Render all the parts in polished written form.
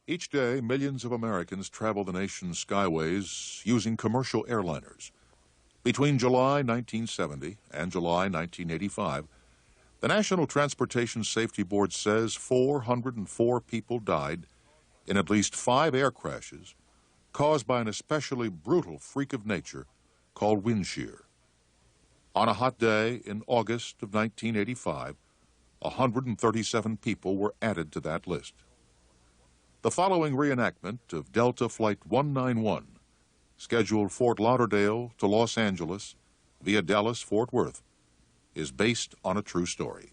Each day, millions of Americans travel the nation's skyways using commercial airliners. Between July 1970 and July 1985, the National Transportation Safety Board says 404 people died in at least 5 air crashes caused by an especially brutal freak of nature called wind shear. On a hot day in August of 1985, 137 people were added to that list. The following reenactment of Delta Flight 191, scheduled Fort Lauderdale to Los Angeles via Dallas-Fort Worth, is based on a true story.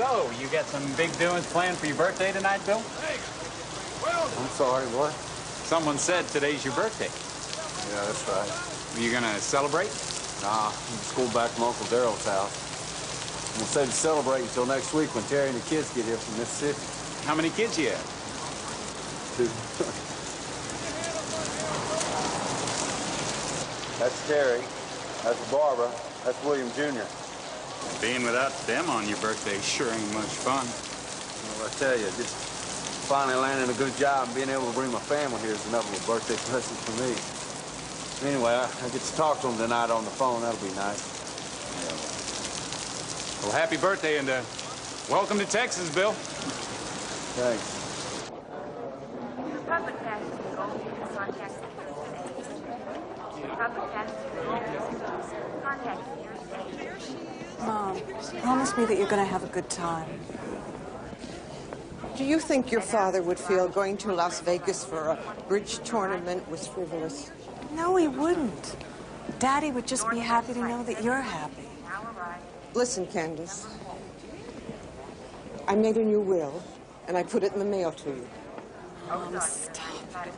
So, you got some big doings planned for your birthday tonight, Bill? I'm sorry, what? Someone said today's your birthday. Yeah, that's right. Are you gonna celebrate? Nah, I'm just going back from Uncle Daryl's house. I'm gonna say to celebrate until next week when Terry and the kids get here from Mississippi. How many kids you have? 2. That's Terry. That's Barbara. That's William Jr. Being without them on your birthday sure ain't much fun. Well, I tell you, just finally landing a good job and being able to bring my family here is enough of a birthday present for me. Anyway, I get to talk to them tonight on the phone. That'll be nice. Well, happy birthday and welcome to Texas, Bill. Thanks. Public passengers only contact Public passengers contact Mom, promise me that you're going to have a good time. Do you think your father would feel going to Las Vegas for a bridge tournament was frivolous? No, he wouldn't. Daddy would just be happy to know that you're happy. Listen, Candace. I made a new will, and I put it in the mail to you. Mom, stop it.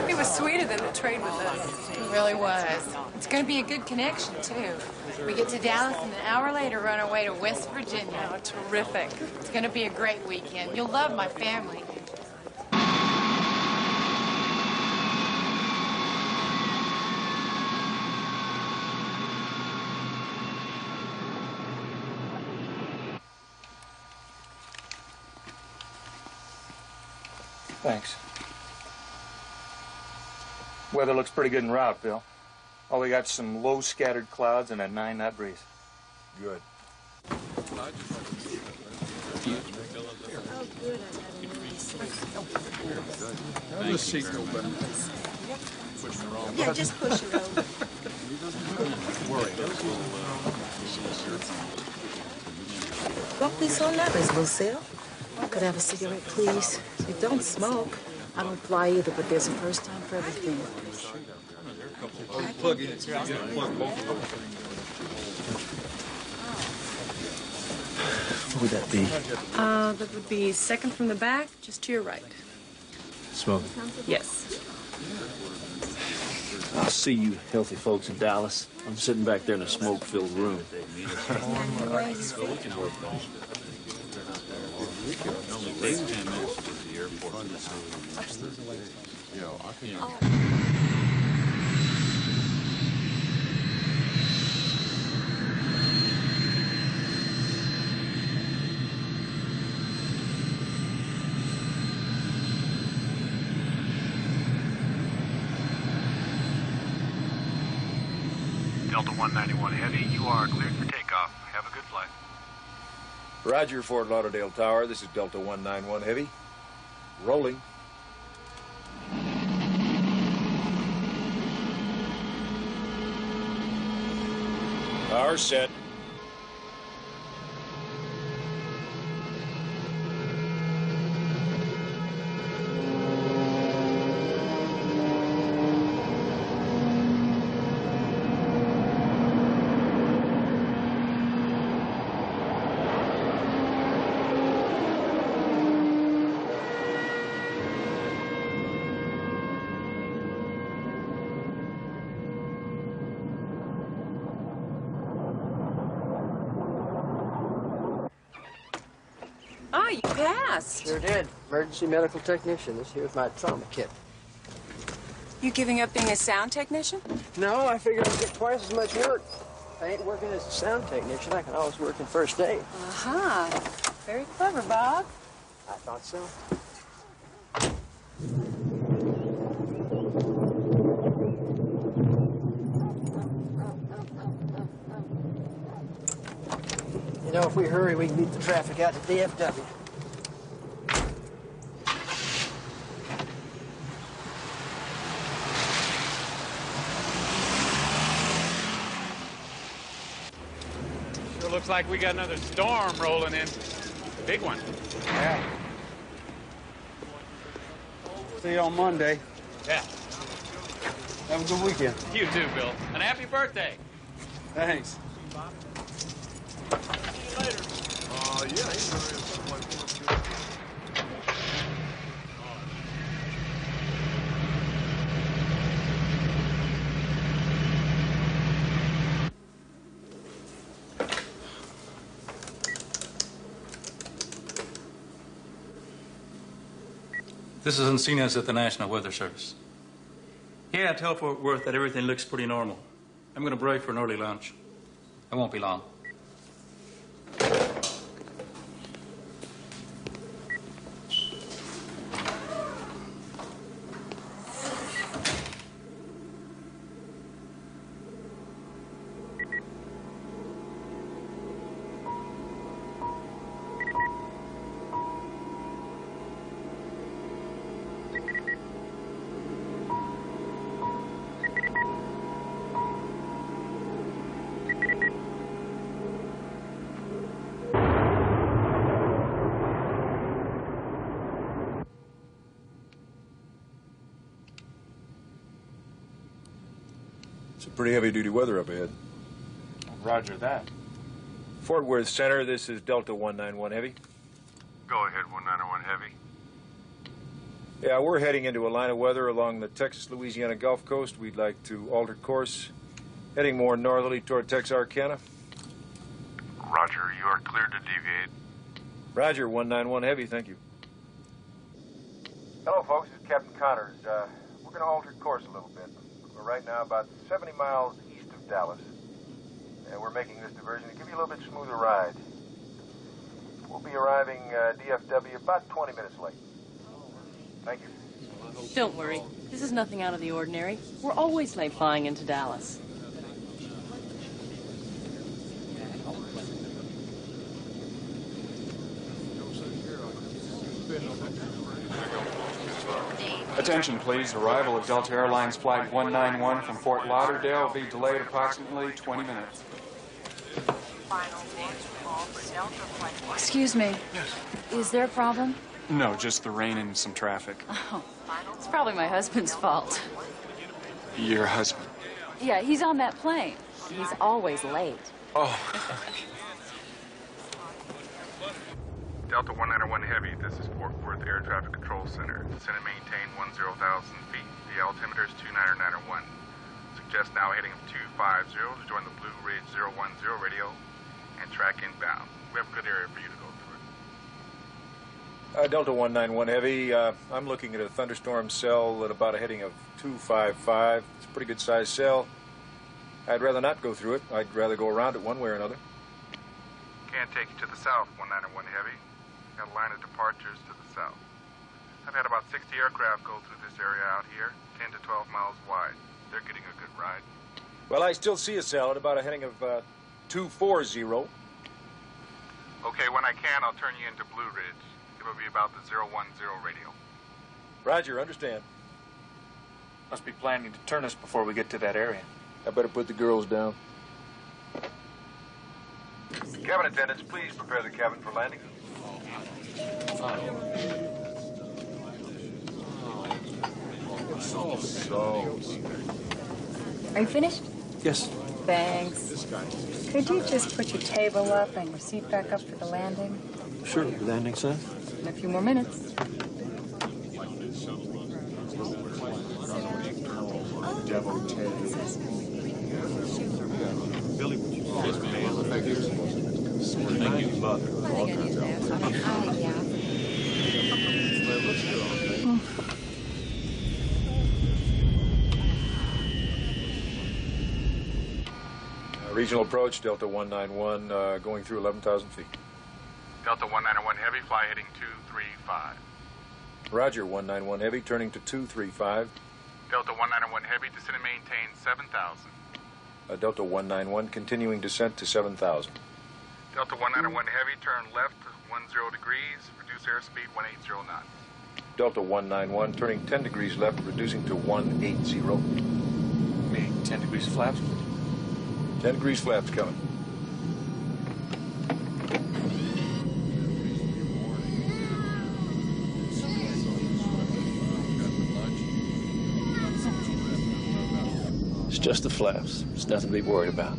It was sweet of them to trade with us. It really was. It's going to be a good connection, too. We get to Dallas and an hour later run away to West Virginia. Oh, terrific. It's going to be a great weekend. You'll love my family. Thanks. Weather looks pretty good en route, Bill. Oh, we got some low scattered clouds and a 9-knot breeze. Good. The seat open. Yeah, just push it over. Don't be so nervous, Lucille. Could I have a cigarette, please? You don't smoke. I don't fly either, but there's a first time for everything. Plug in. Plug both. What would that be? That would be second from the back, just to your right. Smoke. Yes. I'll see you healthy folks in Dallas. I'm sitting back there in a smoke-filled room. Delta 191 Heavy, you are cleared for takeoff. Have a good flight. Roger, Fort Lauderdale Tower. This is Delta 191 Heavy. Rolling. Power set. Ah, you passed. Sure did. Emergency medical technician. This here's my trauma kit. You giving up being a sound technician? No, I figured I'd get twice as much work. If I ain't working as a sound technician, I can always work in first aid. Uh-huh. Very clever, Bob. I thought so. You know, if we hurry, we can beat the traffic out to DFW. Sure looks like we got another storm rolling in. Big one. Yeah. See you on Monday. Yeah. Have a good weekend. You too, Bill. And happy birthday. Thanks. This is Encinas at the National Weather Service. Yeah, tell Fort Worth that everything looks pretty normal. I'm going to break for an early lunch. I won't be long. Some pretty heavy-duty weather up ahead. Roger that. Fort Worth Center, this is Delta 191 Heavy. Go ahead, 191 Heavy. Yeah, we're heading into a line of weather along the Texas-Louisiana Gulf Coast. We'd like to alter course, heading more northerly toward Texarkana. Roger, you are cleared to deviate. Roger, 191 Heavy, thank you. Hello, folks. This is Captain Connors. We're going to alter course a little bit. We're right now about 70 miles east of Dallas. And we're making this diversion to give you a little bit smoother ride. We'll be arriving DFW about 20 minutes late. Thank you. Don't worry. This is nothing out of the ordinary. We're always late flying into Dallas. Attention, please. Arrival of Delta Airlines Flight 191 from Fort Lauderdale will be delayed approximately 20 minutes. Excuse me. Yes. Is there a problem? No, just the rain and some traffic. Oh, it's probably my husband's fault. Your husband? Yeah, he's on that plane. He's always late. Oh. Delta 191 Heavy, this is Fort Worth Air Traffic Control Center. Descend and maintain 10,000 feet. The altimeter is 29901. Suggest now heading of 250 to join the Blue Ridge 010 radio and track inbound. We have a good area for you to go through. Delta 191 Heavy, I'm looking at a thunderstorm cell at about a heading of 255. It's a pretty good sized cell. I'd rather not go through it. I'd rather go around it one way or another. Can't take you to the south, 191 Heavy. Got a line of departures to the south. I've had about 60 aircraft go through this area out here, 10 to 12 miles wide. They're getting a good ride. Well, I still see a cell at about a heading of 240. Okay, when I can, I'll turn you into Blue Ridge. It will be about the 010 radio. Roger, understand. Must be planning to turn us before we get to that area. I better put the girls down. Cabin attendants, please prepare the cabin for landing. Are you finished? Yes. Thanks. Could you just put your table up and your seat back up for the landing? Sure, landing, son. In a few more minutes. Billy, would you say thank you. Thank you. I think I need that. Yeah. Regional approach, Delta 191, going through 11,000 feet. Delta 191 Heavy, fly heading 235. Roger, 191 Heavy, turning to 235. Delta 191 Heavy, descend and maintain 7,000. Delta 191, continuing descent to 7,000. Delta 191 Heavy, turn left 10 degrees, reduce airspeed 180 knots. Delta 191, turning 10 degrees left, reducing to 180. Meaning 10 degrees flaps? 10 degrees flaps coming. It's just the flaps. It's nothing to be worried about.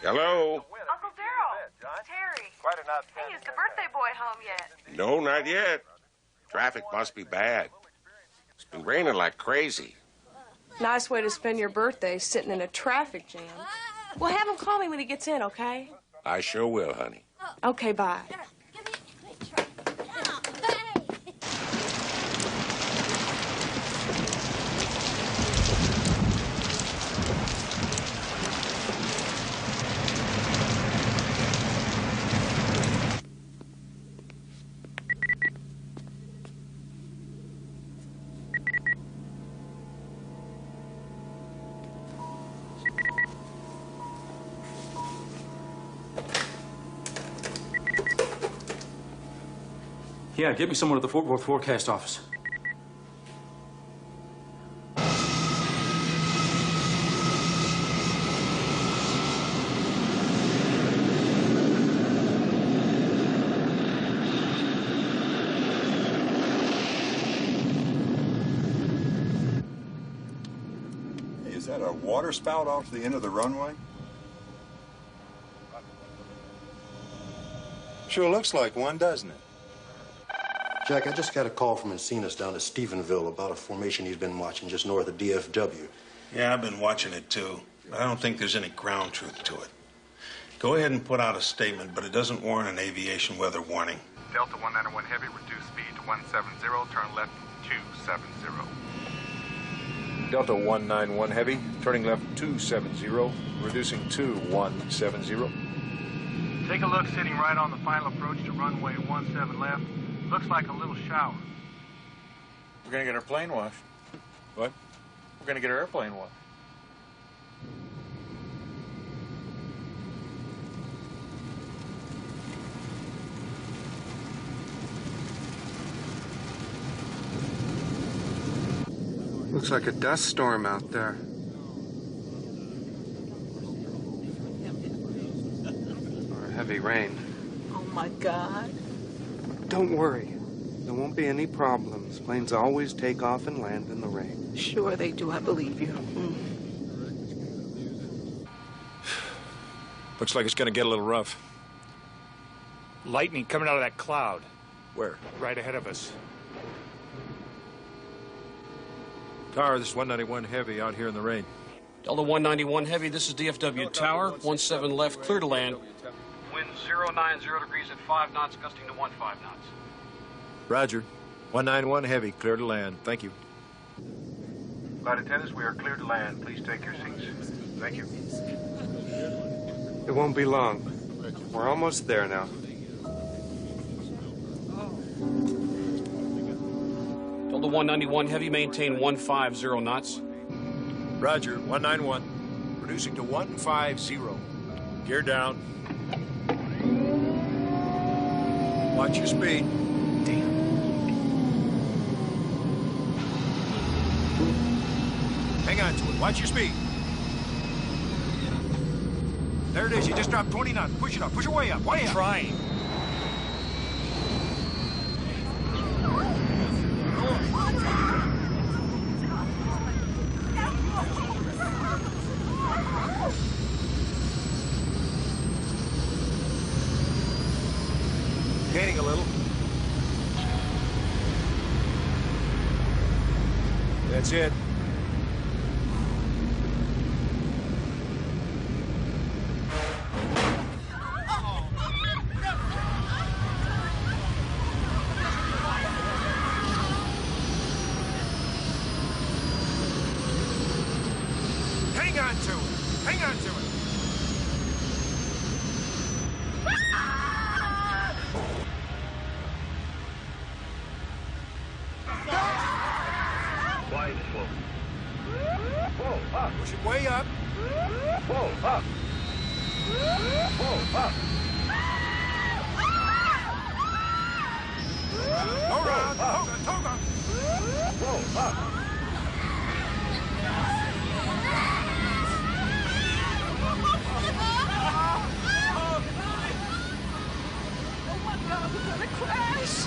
Hello? Uncle Daryl. Terry. Quite an outstanding. Hey, is the birthday boy home yet? No, not yet. Traffic must be bad. It's been raining like crazy. Nice way to spend your birthday, sitting in a traffic jam. Well, have him call me when he gets in, okay? I sure will, honey. Okay, bye. Yeah, get me someone at the Fort Worth forecast office. Is that a water spout off the end of the runway? Sure looks like one, doesn't it? Jack, I just got a call from Encinas down at Stephenville about a formation he's been watching just north of DFW. Yeah, I've been watching it too. But I don't think there's any ground truth to it. Go ahead and put out a statement, but it doesn't warrant an aviation weather warning. Delta 191 Heavy, reduce speed to 170, turn left 270. Delta 191 Heavy, turning left 270, reducing to 170. Take a look, sitting right on the final approach to runway 17 left. Looks like a little shower. We're gonna get our plane washed. What? We're gonna get our airplane washed. Looks like a dust storm out there. Or heavy rain. Oh, my God. Don't worry. There won't be any problems. Planes always take off and land in the rain. Sure they do. I believe you. Looks like it's going to get a little rough. Lightning coming out of that cloud. Where? Right ahead of us. Tower, this is 191 Heavy out here in the rain. Delta 191 Heavy, this is DFW Tower. 17 left, clear to land. Wind 090 degrees at 5 knots, gusting to 15 knots. Roger. 191 Heavy, clear to land. Thank you. Flight attendants, we are clear to land. Please take your seats. Thank you. It won't be long. We're almost there now. Delta 191 Heavy, maintain 150 knots. Roger. 191. Reducing to 150. Gear down. Watch your speed. Hang on to it. Watch your speed. There it is. You just dropped 20 knots. Push it up. Push it way up. Way up. Trying. Gaining a little. That's it. Hang on to it. Hang on to it. Push it way up. Whoa, up. Whoa, up. Go around. Toga. Whoa, up. Oh, my God, we're gonna crash.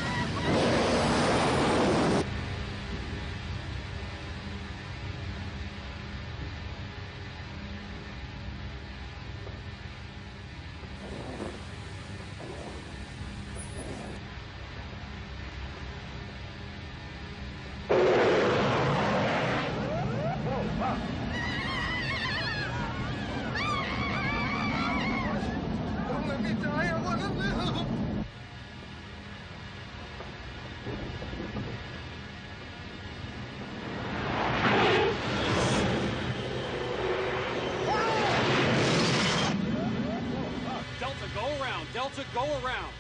Delta, go around.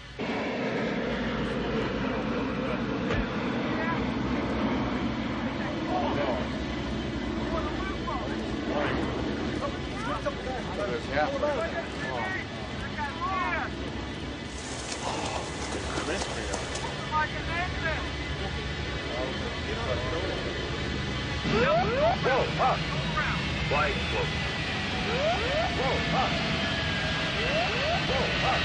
Whoa, up. Wide slope. Whoa, up. Whoa, up.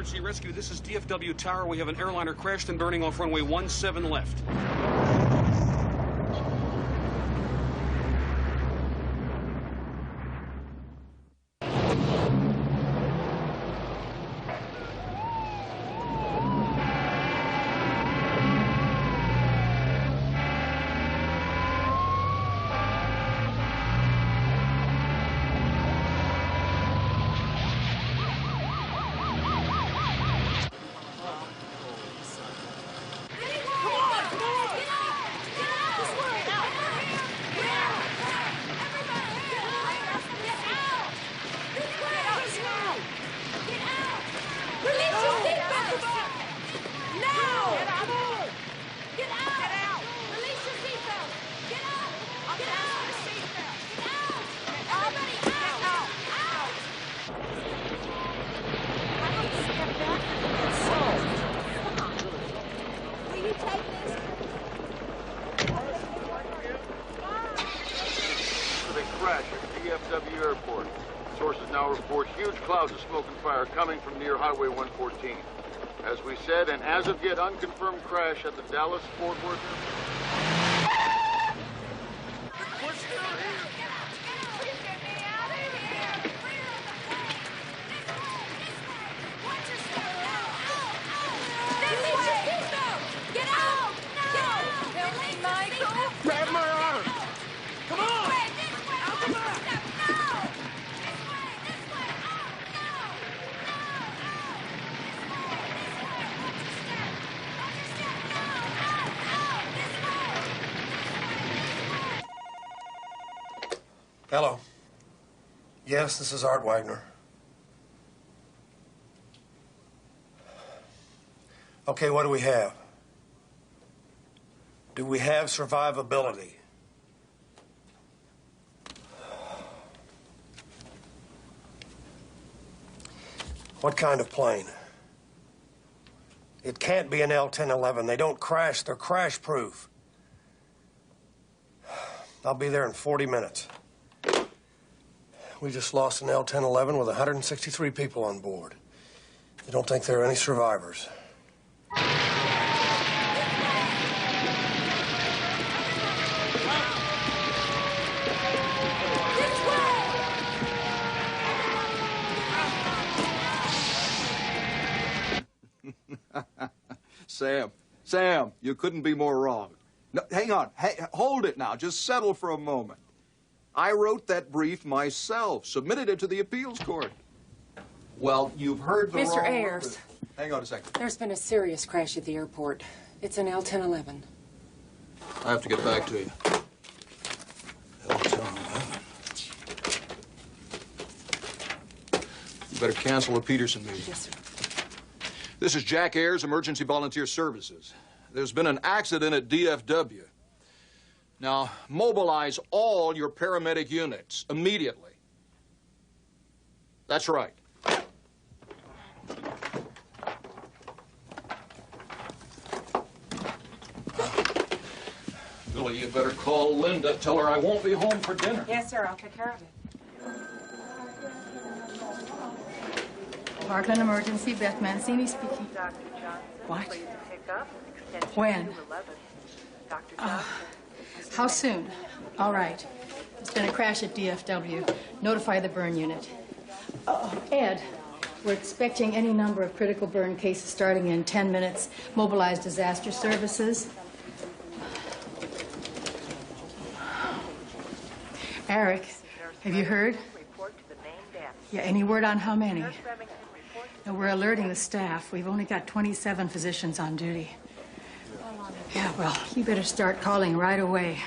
Emergency rescue. This is DFW Tower. We have an airliner crashed and burning off runway 17 left. DFW Airport. Sources now report huge clouds of smoke and fire coming from near Highway 114. As we said, an as of yet unconfirmed crash at the Dallas-Fort Worth Airport. Grab my arm! Come on! Come on! Hello. Yes, this is Art Wagner. Okay, what do we have? Do we have survivability? What kind of plane? It can't be an L-1011. They don't crash. They're crash-proof. I'll be there in 40 minutes. We just lost an L-1011 with 163 people on board. I don't think there are any survivors. Sam, you couldn't be more wrong. No, hang on. Hey, hold it now. Just settle for a moment. I wrote that brief myself, submitted it to the appeals court. Well, you've heard the Mr. wrong Ayers. word. Hang on a second. There's been a serious crash at the airport. It's an L-1011. I have to get back to you. You better cancel the Peterson meeting. Yes, sir. This is Jack Ayers, Emergency Volunteer Services. There's been an accident at DFW. Now, mobilize all your paramedic units immediately. That's right. Billy, you better call Linda. Tell her I won't be home for dinner. Yes, sir. I'll take care of it. Parkland Emergency, Beth Mancini speaking. What? When? How soon? All right. There's been a crash at DFW. Notify the burn unit. Ed, we're expecting any number of critical burn cases starting in 10 minutes. Mobilize disaster services. Eric, have you heard? Yeah, any word on how many? No, we're alerting the staff. We've only got 27 physicians on duty. Yeah, well, you better start calling right away.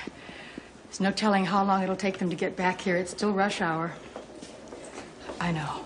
There's no telling how long it'll take them to get back here. It's still rush hour. I know.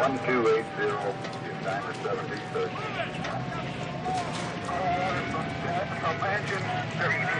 1280, your timer 7330. Imagine 38.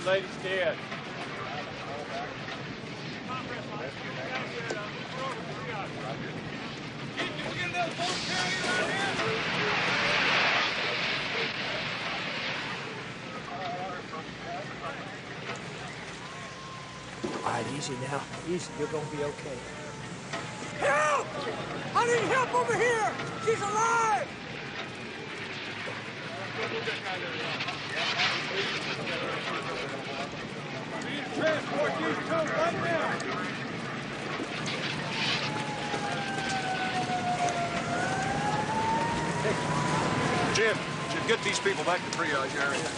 Lady's dead. All right, easy now. Easy. You're going to be okay. Help! I need help over here! She's alive! We need to transport these two right now. Jim, get these people back to triage area.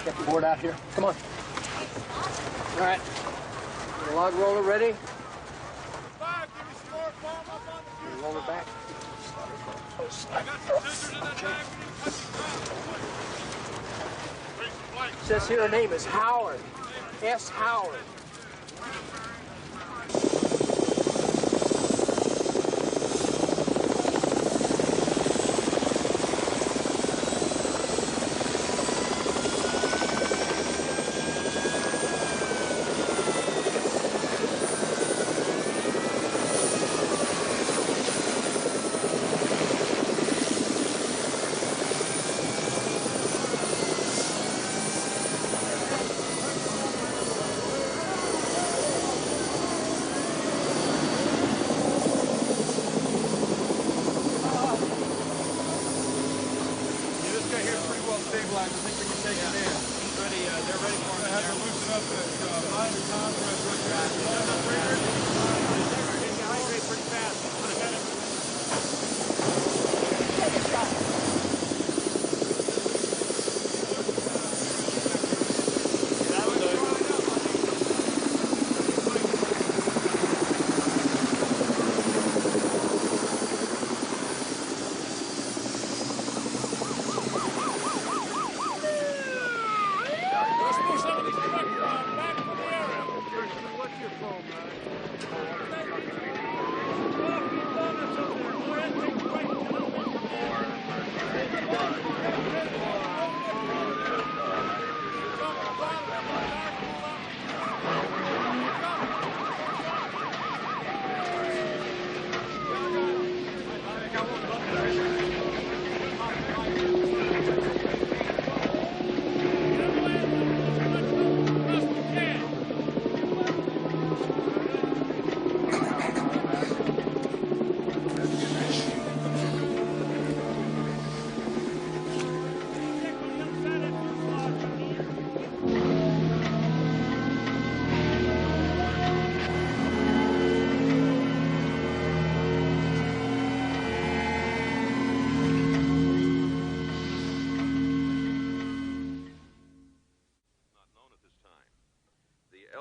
Get the board out here. Come on. All right. Get the log roller ready. Roll it back. It says here her name is Howard. S. Howard.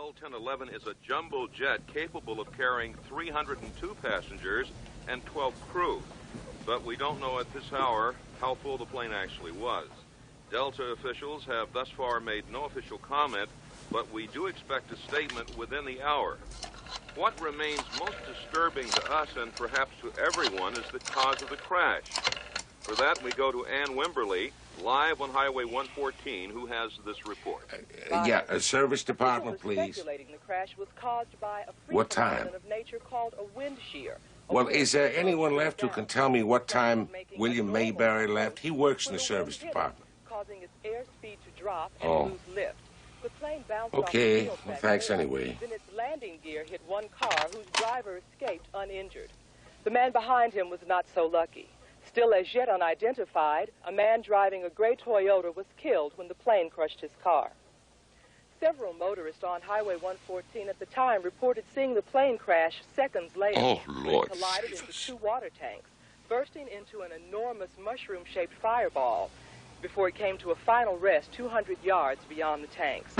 L-1011 is a jumbo jet capable of carrying 302 passengers and 12 crew. But we don't know at this hour how full the plane actually was. Delta officials have thus far made no official comment, but we do expect a statement within the hour. What remains most disturbing to us and perhaps to everyone is the cause of the crash. For that, we go to Ann Wimberly, live on Highway 114, who has this report. Yeah, a service department, please. The crash was caused by a What time? of nature called a wind shear. Well, is there anyone left who can tell me what time William Mayberry left? He works in the service department. Causing its airspeed to drop and Oh. lose lift. The plane bounced Okay, off the well, field thanks segment, anyway. Then its landing gear hit one car whose driver escaped uninjured. The man behind him was not so lucky. Still as yet unidentified, a man driving a gray Toyota was killed when the plane crushed his car. Several motorists on Highway 114 at the time reported seeing the plane crash seconds later. Oh, Lord It collided into Jesus. 2 water tanks, bursting into an enormous mushroom-shaped fireball before it came to a final rest 200 yards beyond the tanks.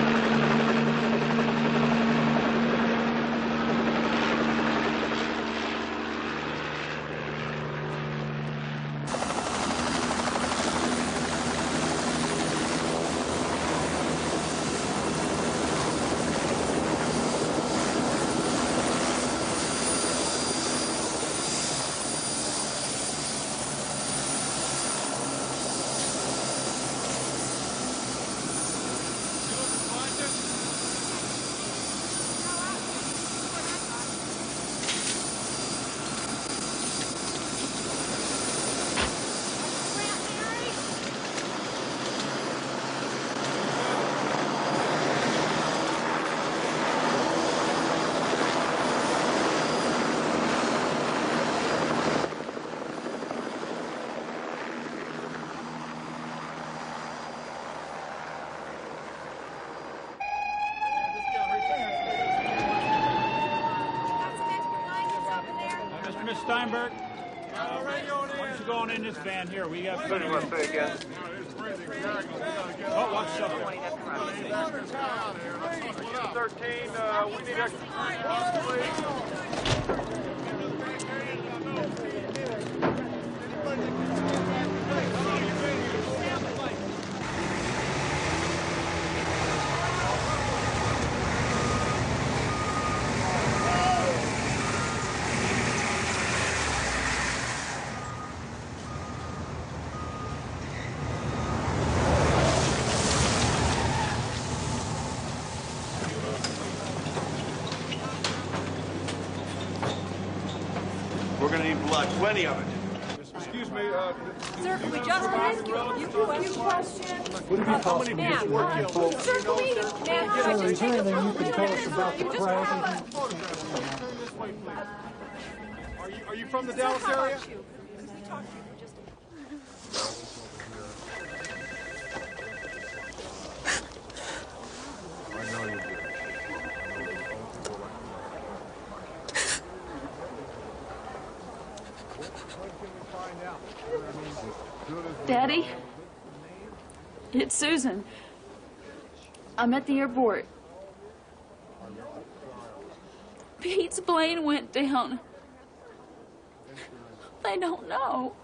Miss Steinberg, why don't you go on in this van here? We got plenty of room. Oh, what's up there? 13, we need We're going to need blood, plenty of it. Excuse me, Sir, can we just ask you a few questions? how many people were killed? Sir, can we, ma'am, can I just take a you photo? can tell us about the Just crash. a- Are you from the Dallas area? Daddy? It's Susan. I'm at the airport. Pete's plane went down. I don't know.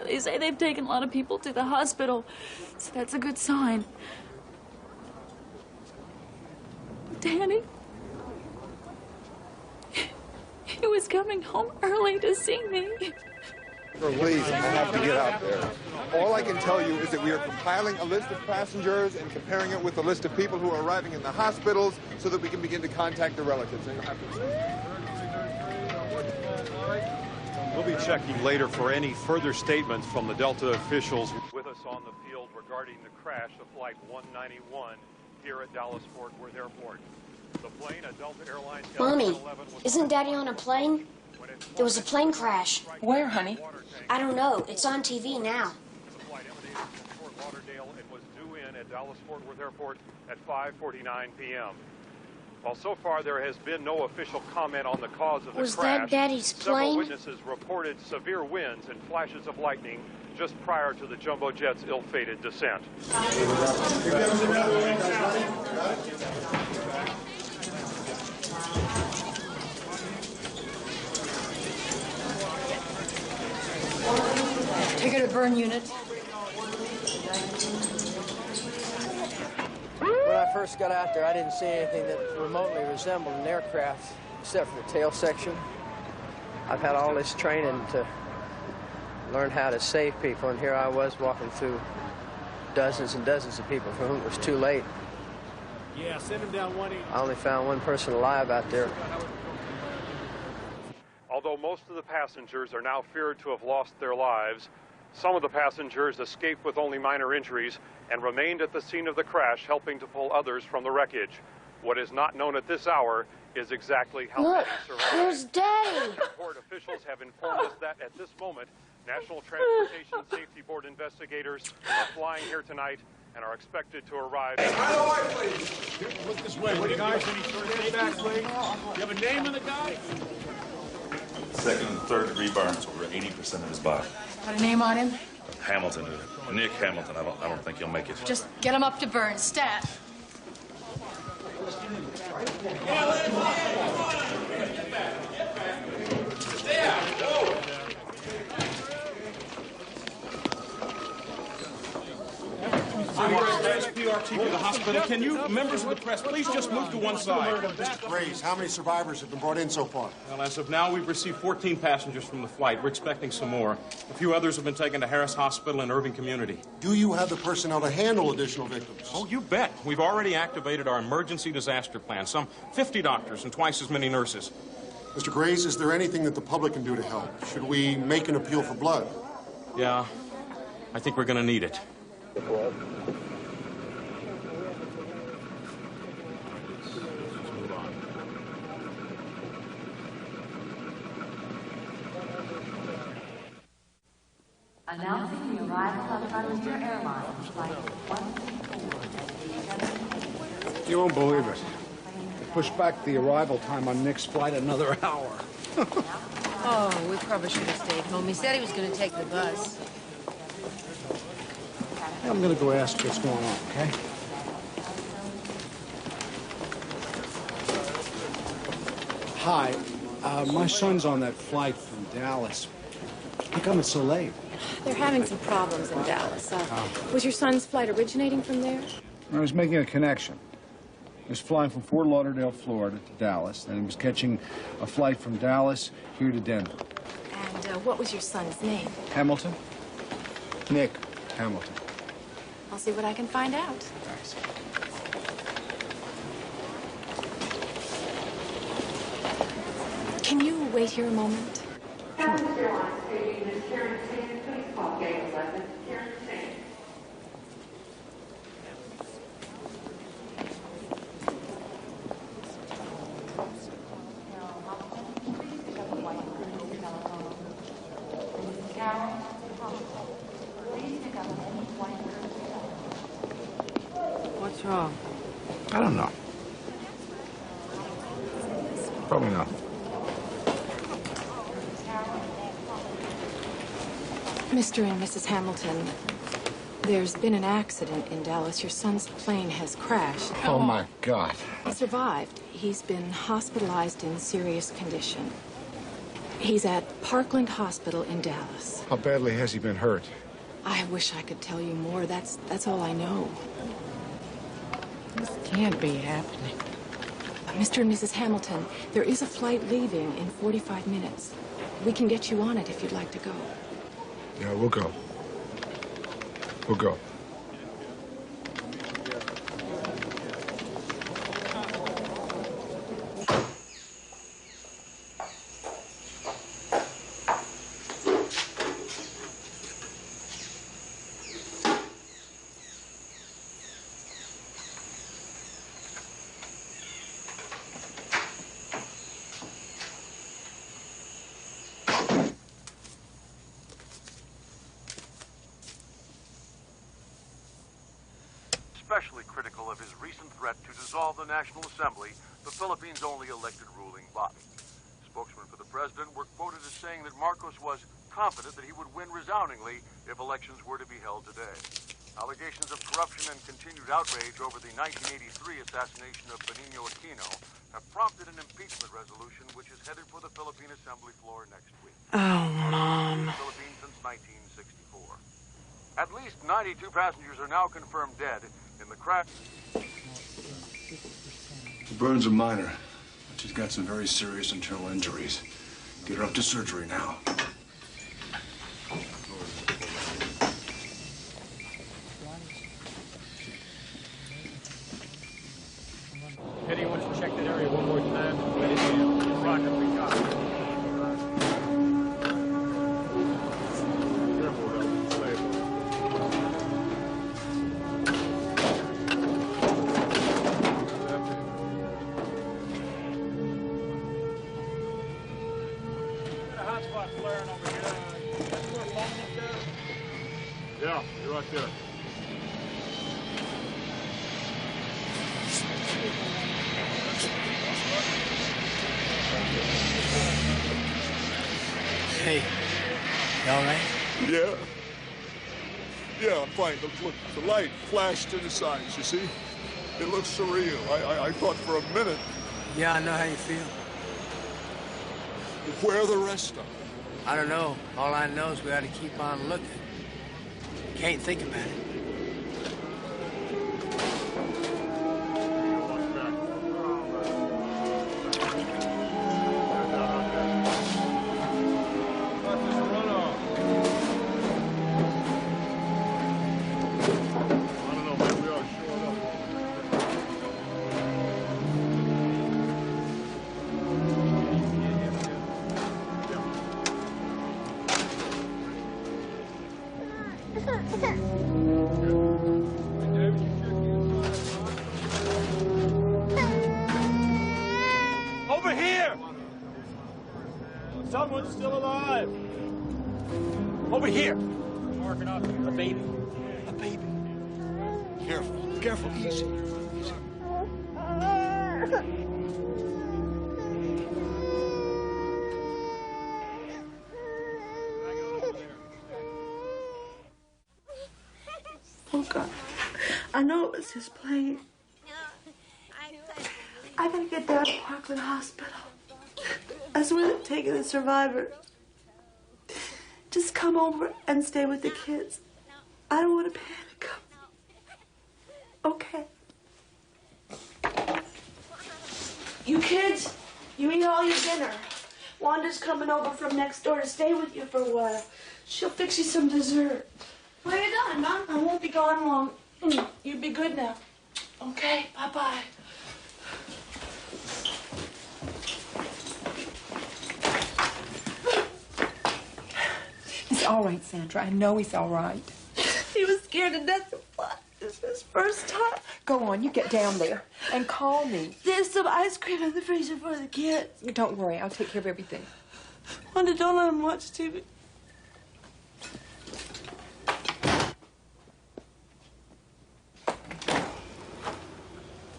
They say they've taken a lot of people to the hospital, so that's a good sign. Danny? He was coming home early to see me. Please, I have to get out there. All I can tell you is that we are compiling a list of passengers and comparing it with a list of people who are arriving in the hospitals so that we can begin to contact the relatives. And you'll have to... We'll be checking later for any further statements from the Delta officials. With us on the field regarding the crash of Flight 191 here at Dallas-Fort Worth Airport. The plane, a Delta Airlines... Mommy, isn't Daddy on a plane? There was a plane crash. Where, honey? I don't know. It's on TV now. The flight emanated from Fort Lauderdale and was due in at Dallas-Fort Worth Airport at 5:49 p.m. While so far there has been no official comment on the cause of the crash, Was that Daddy's several plane? witnesses reported severe winds and flashes of lightning just prior to the jumbo jet's ill-fated descent. Take her to burn unit. When I first got out there, I didn't see anything that remotely resembled an aircraft, except for the tail section. I've had all this training to learn how to save people, and here I was walking through dozens and dozens of people for whom it was too late. Yeah, send him down 180. I only found one person alive out there. Although most of the passengers are now feared to have lost their lives, some of the passengers escaped with only minor injuries and remained at the scene of the crash, helping to pull others from the wreckage. What is not known at this hour is exactly how many survived. There's Daddy! Airport officials have informed us that at this moment, National Transportation Safety Board investigators are flying here tonight and are expected to arrive. Look this way. What do you guys? Any sort of statements? You have a name of the guy? Second and third degree burns over 80% of his body. Got a name on him? Hamilton, Nick Hamilton. I don't think he'll make it. Just get him up to burn. Stat. PRT to the hospital. Can you, members of the press, please just move to one side? Mr. Grace, how many survivors have been brought in so far? Well, as of now, we've received 14 passengers from the flight. We're expecting some more. A few others have been taken to Harris Hospital in Irving Community. Do you have the personnel to handle additional victims? Oh, you bet. We've already activated our emergency disaster plan. Some 50 doctors and twice as many nurses. Mr. Grace, is there anything that the public can do to help? Should we make an appeal for blood? Yeah, I think we're going to need it. Announcing the arrival of Frontier Airlines Flight 124. You won't believe it. They pushed back the arrival time on Nick's flight another hour. Oh, we probably should have stayed home. He said he was going to take the bus. I'm going to go ask what's going on, okay? Hi. My son's on that flight from Dallas. How come it's so late? They're having some problems in Dallas. Was your son's flight originating from there? I was making a connection. He was flying from Fort Lauderdale, Florida to Dallas, and he was catching a flight from Dallas here to Denver. And what was your son's name? Hamilton? Nick Hamilton. I'll see what I can find out. Thanks. Can you wait here a moment? What's wrong? I don't know. Probably not. Mr. and Mrs. Hamilton, there's been an accident in Dallas. Your son's plane has crashed. Oh, my God. He survived. He's been hospitalized in serious condition. He's at Parkland Hospital in Dallas. How badly has he been hurt? I wish I could tell you more. That's all I know. This can't be happening. Mr. and Mrs. Hamilton, there is a flight leaving in 45 minutes. We can get you on it if you'd like to go. Yeah, we'll go. We'll go. especially critical of his recent threat to dissolve the National Assembly, the Philippines' only elected ruling body. Spokesmen for the president were quoted as saying that Marcos was confident that he would win resoundingly if elections were to be held today. Allegations of corruption and continued outrage over the 1983 assassination of Benigno Aquino have prompted an impeachment resolution which is headed for the Philippine Assembly floor next week. Oh, Mom. The Philippines since 1964. At least 92 passengers are now confirmed dead in the crash. The burns are minor, but she's got some very serious internal injuries. Get her up to surgery now. Eddie wants to check that area one more time. Let it in. Roger, we got it. Yeah, you're right there. Hey, you all right? Yeah. Yeah, I'm fine. Look, the light flashed in the signs, you see? It looks surreal. I thought for a minute. Yeah, I know how you feel. Where are the rest of them? I don't know. All I know is we ought to keep on looking. Can't think about it. Over here! Someone's still alive. Over here. Marking up a baby. A baby. Careful, careful, easy. Easy. Oh, God. I know it was his plane. I gotta get down to Parkland Hospital. I was with it taking the survivor. Just come over and stay with the kids. I don't want to panic. Okay. You kids, you eat all your dinner. Wanda's coming over from next door to stay with you for a while. She'll fix you some dessert. When you're done, Mom, I won't be gone long. You be good now. Okay, bye-bye. He's all right, Sandra. I know he's all right. He was scared to death to fly. This is his first time. Go on, you get down there and call me. There's some ice cream in the freezer for the kids. Don't worry, I'll take care of everything. Wanda, don't let him watch TV.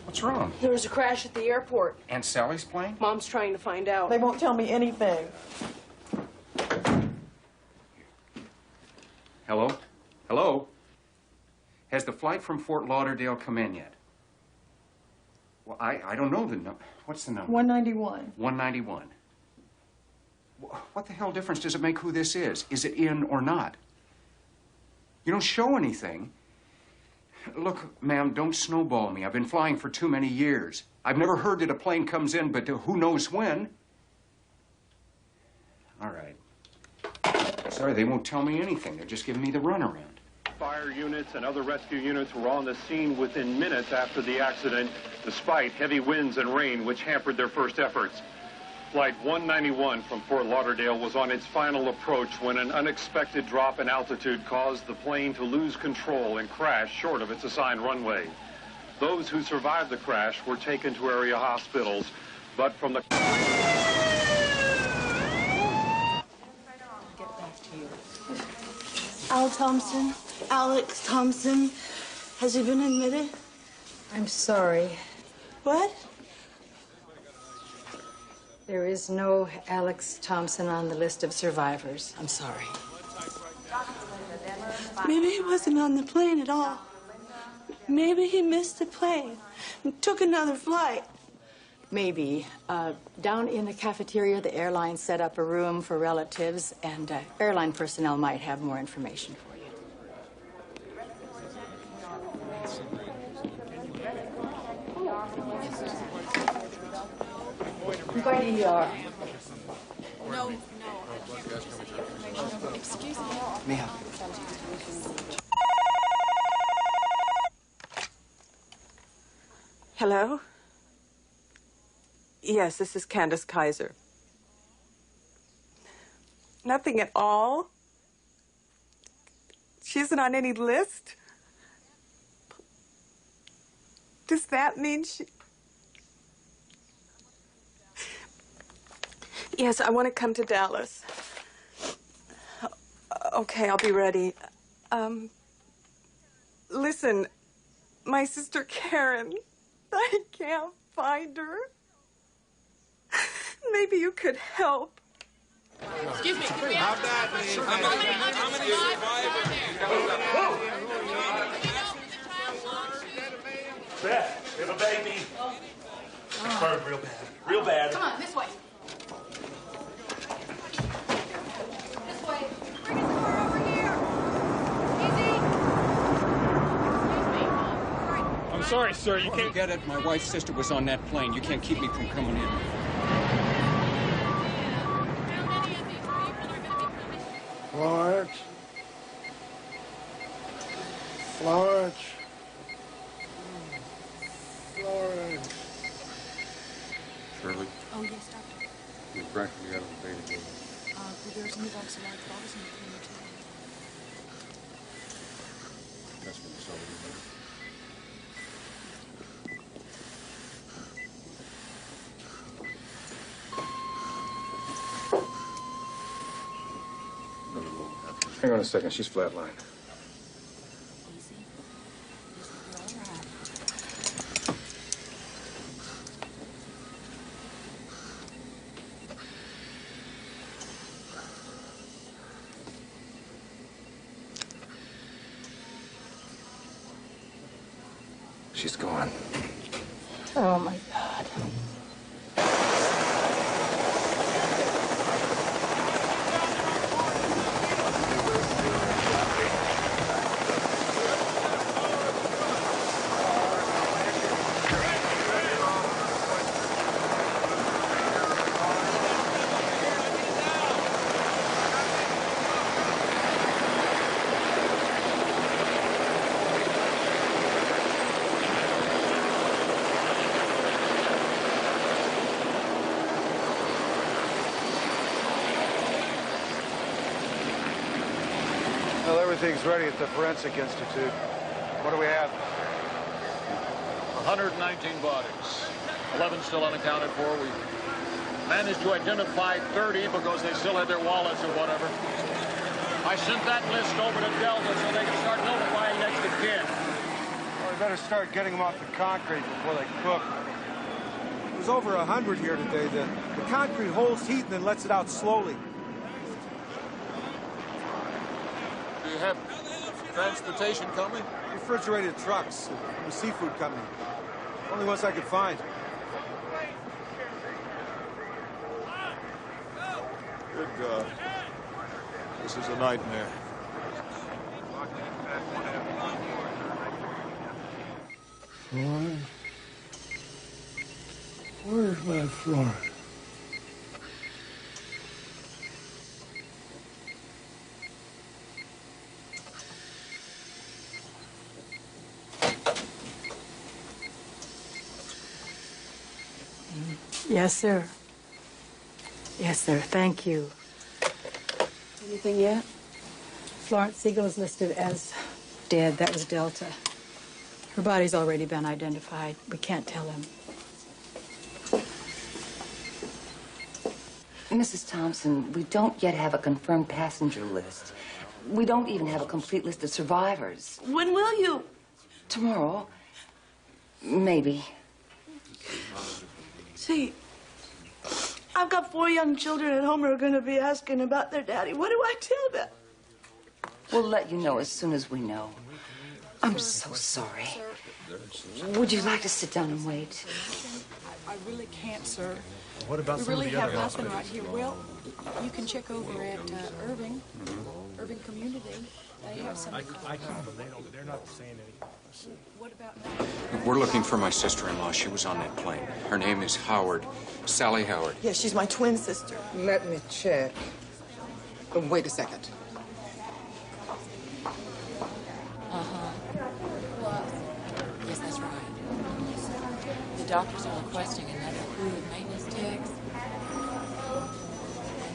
What's wrong? There was a crash at the airport. And Sally's plane? Mom's trying to find out. They won't tell me anything. Hello? Hello? Has the flight from Fort Lauderdale come in yet? Well, I don't know the number. What's the number? 191. 191. What the hell difference does it make who this is? Is it in or not? You don't show anything. Look, ma'am, don't snowball me. I've been flying for too many years. I've never heard that a plane comes in, but who knows when. All right. Sorry, they won't tell me anything. They're just giving me the runaround. Fire units and other rescue units were on the scene within minutes after the accident, despite heavy winds and rain, which hampered their first efforts. Flight 191 from Fort Lauderdale was on its final approach when an unexpected drop in altitude caused the plane to lose control and crash short of its assigned runway. Those who survived the crash were taken to area hospitals, but from the... Al Thompson, Alex Thompson, has he been admitted? I'm sorry. What? There is no Alex Thompson on the list of survivors. I'm sorry. Maybe he wasn't on the plane at all. Maybe he missed the plane and took another flight. Maybe. Down in the cafeteria, the airline set up a room for relatives, and airline personnel might have more information for you. I'm going to ER. No. Excuse me. Ma'am. Hello? Yes, this is Candace Kaiser. Nothing at all? She isn't on any list? Does that mean she... Yes, I want to come to Dallas. Okay, I'll be ready. Listen, my sister Karen, I can't find her. Maybe you could help. Excuse me. How bad? How many survivors? Beth, we have a baby. Burned real bad. Real bad. Come on, this way. This way. Bring us more over here. Easy. I'm sorry, sir. You can't get it. My wife's sister was on that plane. You can't keep me from coming in. Florence. Florence. Florence. Shirley, Oh, yes, doctor. you're practically out of the baby. There's new dogs alive, but I was in the plane too. That's what it's all about. Hang on a second. She's flatlined. She's gone. Oh, my God. Well, everything's ready at the Forensic Institute. What do we have? 119 bodies. 11 still unaccounted for. We managed to identify 30 because they still had their wallets or whatever. I sent that list over to Delta so they can start notifying next of kin. Well, we better start getting them off the concrete before they cook. There's over 100 here today. The concrete holds heat and then lets it out slowly. Do you have transportation coming? Refrigerated trucks from a seafood company. Only ones I could find. Good God. This is a nightmare. Florence? Where's my Florence? Yes, sir. Yes, sir. Thank you. Anything yet? Florence Siegel is listed as dead. That was Delta. Her body's already been identified. We can't tell him. Mrs. Thompson, we don't yet have a confirmed passenger list. We don't even have a complete list of survivors. When will you? Tomorrow. Maybe. See, I've got 4 young children at home who are going to be asking about their daddy. What do I tell them? We'll let you know as soon as we know. I'm so sorry. Would you like to sit down and wait? I really can't, sir. What about we some of really the have other nothing right hospitals? here. Well, you can check over at Irving, Irving Community. They have some. I called them. They're not saying anything. What about? We're looking for my sister-in-law. She was on that plane. Her name is Howard. Sally Howard. Yeah, she's my twin sister. Let me check. Wait a second. Yes, that's right. The doctors are requesting another crew of maintenance techs.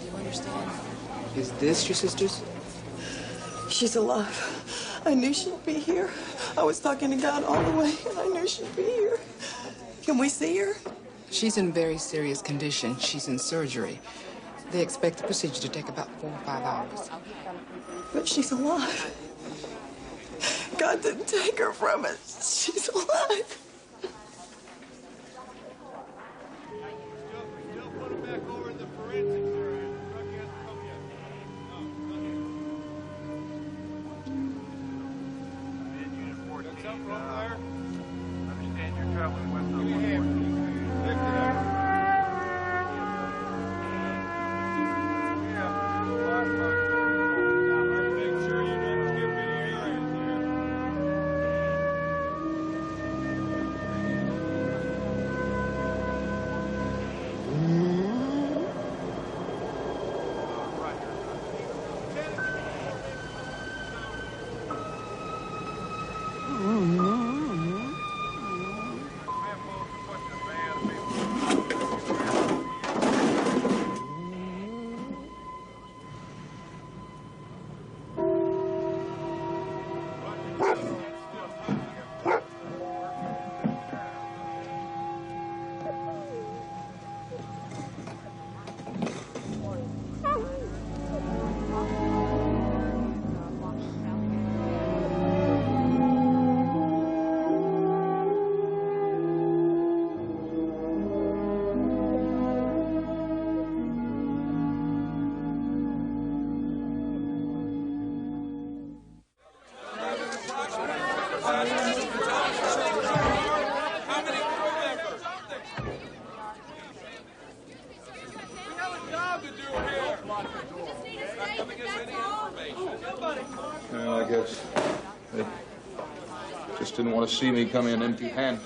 Do you understand? Is this your sister's? She's alive. I knew she'd be here. I was talking to God all the way, and I knew she'd be here. Can we see her? She's in very serious condition. She's in surgery. They expect the procedure to take about 4 or 5 hours. But she's alive. God didn't take her from us. She's alive. Well, I guess they just didn't want to see me come in empty-handed.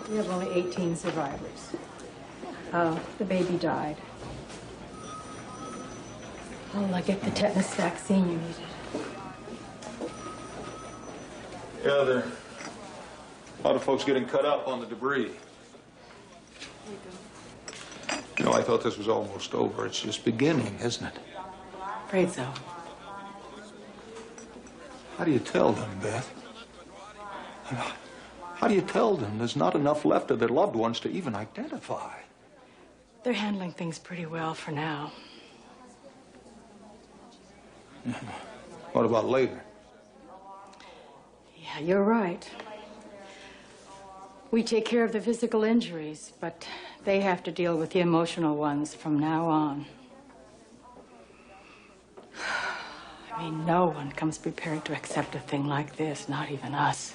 We have only 18 survivors. The baby died. Oh, I get the tetanus vaccine you needed. Yeah, there are a lot of folks getting cut up on the debris. You know, I thought this was almost over. It's just beginning, isn't it? Afraid so. How do you tell them, Beth? How do you tell them there's not enough left of their loved ones to even identify? They're handling things pretty well for now. What about later? Yeah, you're right. We take care of the physical injuries, but they have to deal with the emotional ones from now on. I mean, no one comes prepared to accept a thing like this, not even us.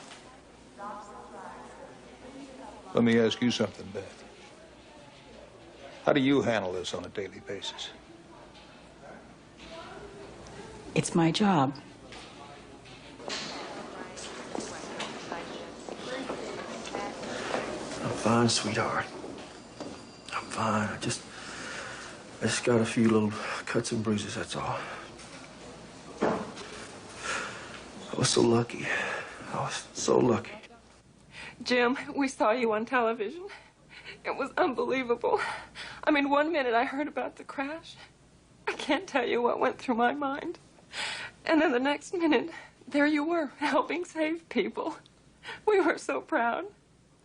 Let me ask you something, Beth. How do you handle this on a daily basis? It's my job. I'm fine, sweetheart. I'm fine. I just got a few little cuts and bruises, that's all. I was so lucky. I was so lucky. Jim, we saw you on television. It was unbelievable. I mean, one minute I heard about the crash. I can't tell you what went through my mind. And then the next minute, there you were, helping save people. We were so proud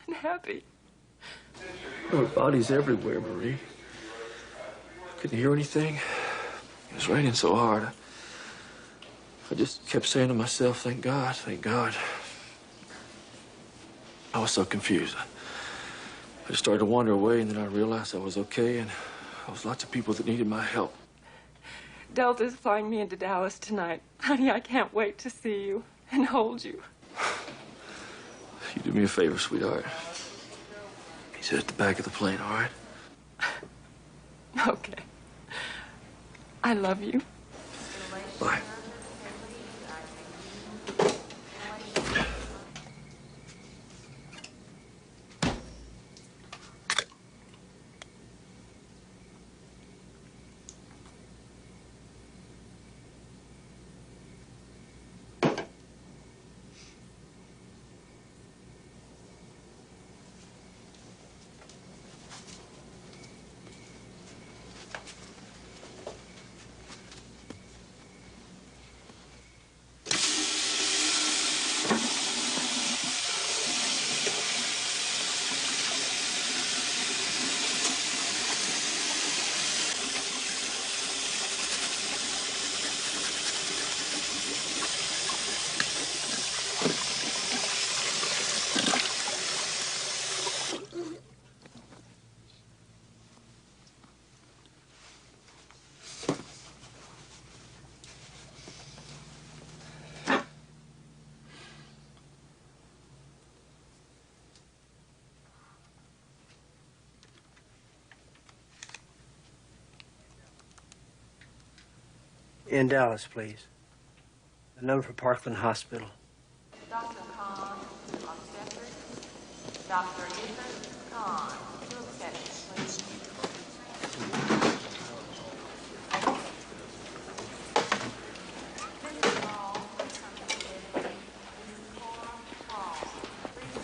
and happy. There were bodies everywhere, Marie. Couldn't hear anything. It was raining so hard. I just kept saying to myself, thank God, thank God. I was so confused. I just started to wander away, and then I realized I was okay, and there was lots of people that needed my help. Delta's flying me into Dallas tonight. Honey, I can't wait to see you and hold you. You do me a favor, sweetheart. Sit at the back of the plane, all right? Okay. I love you. Bye. In Dallas, please. The number for Parkland Hospital. Dr. Khan, obstetrics. Dr. Ethan Khan, to obstetrics, please.